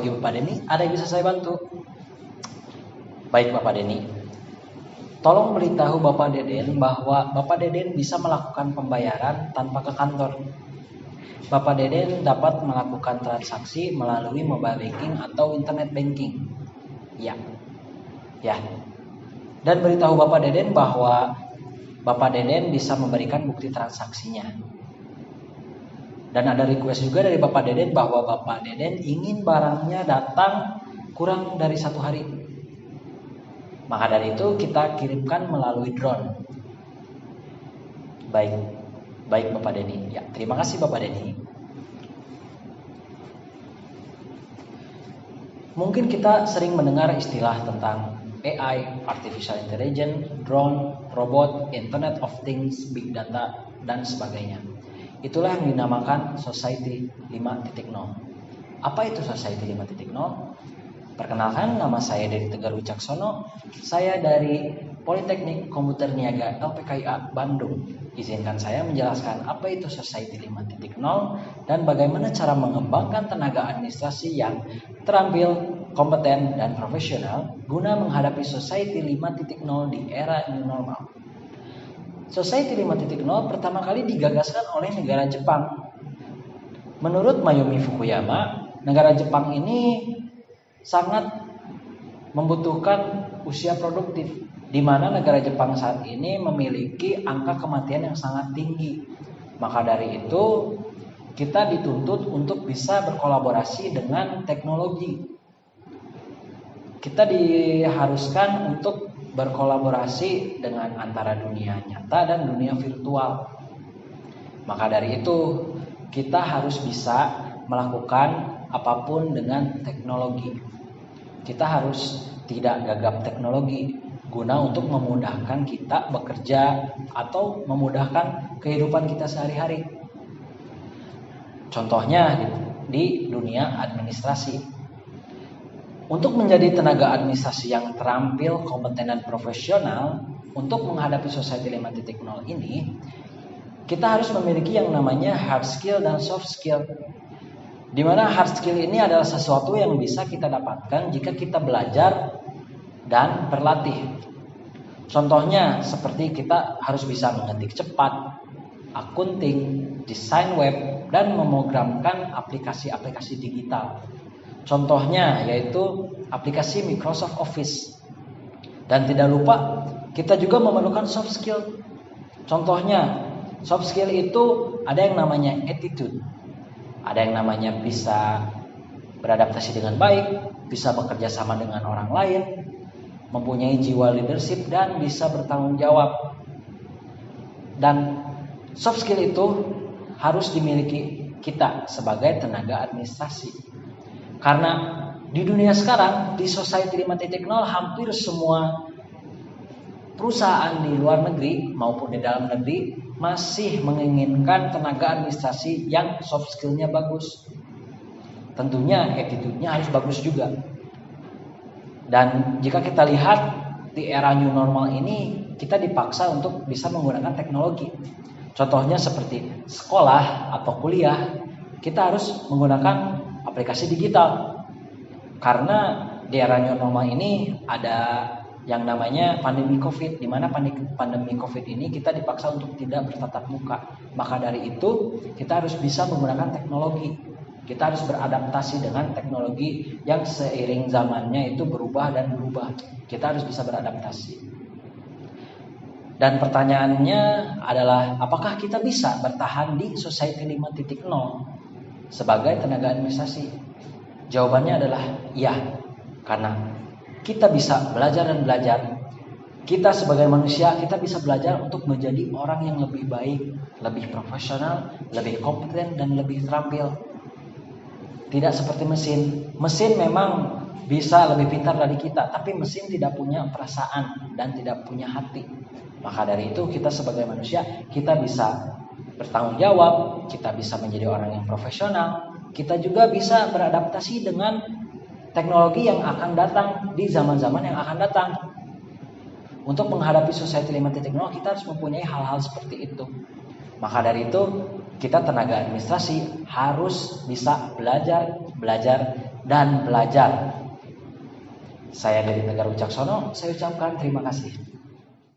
bagi Bapak Denny, ada yang bisa saya bantu? Baik Bapak Denny, tolong beritahu Bapak Deden bahwa Bapak Deden bisa melakukan pembayaran tanpa ke kantor. Bapak Deden dapat melakukan transaksi melalui mobile banking atau internet banking. Ya. Dan beritahu Bapak Deden bahwa Bapak Deden bisa memberikan bukti transaksinya. Dan ada request juga dari Bapak Deden bahwa Bapak Deden ingin barangnya datang kurang dari 1 hari. Maka dari itu kita kirimkan melalui drone. Baik Bapak Denny. Ya, terima kasih Bapak Denny. Mungkin kita sering mendengar istilah tentang AI, Artificial Intelligence, drone, robot, Internet of Things, Big Data, dan sebagainya. Itulah yang dinamakan Society 5.0. Apa itu Society 5.0? Perkenalkan, nama saya Dedi Tegar Wicaksono. Saya dari Politeknik Komputer Niaga LPKIA Bandung. Izinkan saya menjelaskan apa itu Society 5.0 dan bagaimana cara mengembangkan tenaga administrasi yang terampil, kompeten, dan profesional guna menghadapi Society 5.0 di era new normal. Society 5.0 pertama kali digagaskan oleh negara Jepang. Menurut Mayumi Fukuyama, negara Jepang ini sangat membutuhkan usia produktif, di mana negara Jepang saat ini memiliki angka kematian yang sangat tinggi. Maka dari itu, kita dituntut untuk bisa berkolaborasi dengan teknologi. Kita diharuskan untuk berkolaborasi dengan antara dunia nyata dan dunia virtual. Maka dari itu, kita harus bisa melakukan apapun dengan teknologi. Kita harus tidak gagap teknologi guna untuk memudahkan kita bekerja atau memudahkan kehidupan kita sehari-hari. Contohnya di dunia administrasi. Untuk menjadi tenaga administrasi yang terampil, kompeten, dan profesional untuk menghadapi Society 5.0 ini, kita harus memiliki yang namanya hard skill dan soft skill. Di mana hard skill ini adalah sesuatu yang bisa kita dapatkan jika kita belajar dan berlatih. Contohnya seperti kita harus bisa mengetik cepat, akunting, desain web, dan memprogramkan aplikasi-aplikasi digital. Contohnya yaitu aplikasi Microsoft Office. Dan tidak lupa kita juga memerlukan soft skill. Contohnya soft skill itu ada yang namanya attitude. Ada yang namanya bisa beradaptasi dengan baik, bisa bekerja sama dengan orang lain, mempunyai jiwa leadership, dan bisa bertanggung jawab. Dan soft skill itu harus dimiliki kita sebagai tenaga administrasi. Karena di dunia sekarang, di Society 5.0, hampir semua perusahaan di luar negeri maupun di dalam negeri masih menginginkan tenaga administrasi yang soft skill-nya bagus. Tentunya attitude-nya harus bagus juga. Dan jika kita lihat di era new normal ini, kita dipaksa untuk bisa menggunakan teknologi. Contohnya seperti sekolah atau kuliah, kita harus menggunakan aplikasi digital. Karena di era new normal ini ada yang namanya pandemi COVID, di mana pandemi COVID ini kita dipaksa untuk tidak bertatap muka. Maka dari itu kita harus bisa menggunakan teknologi. Kita harus beradaptasi dengan teknologi yang seiring zamannya itu berubah dan berubah. Kita harus bisa beradaptasi. Dan pertanyaannya adalah, apakah kita bisa bertahan di Society 5.0 sebagai tenaga administrasi? Jawabannya adalah ya, karena kita bisa belajar dan belajar. Kita sebagai manusia, kita bisa belajar untuk menjadi orang yang lebih baik, lebih profesional, lebih kompeten, dan lebih terampil. Tidak seperti mesin. Mesin memang bisa lebih pintar dari kita, tapi mesin tidak punya perasaan dan tidak punya hati. Maka dari itu kita sebagai manusia, kita bisa bertanggung jawab, kita bisa menjadi orang yang profesional, kita juga bisa beradaptasi dengan teknologi yang akan datang di zaman-zaman yang akan datang. Untuk menghadapi Society 5.0, kita harus mempunyai hal-hal seperti itu. Maka dari itu, kita tenaga administrasi harus bisa belajar dan belajar. Saya dari Tegar Wicaksono, saya ucapkan terima kasih.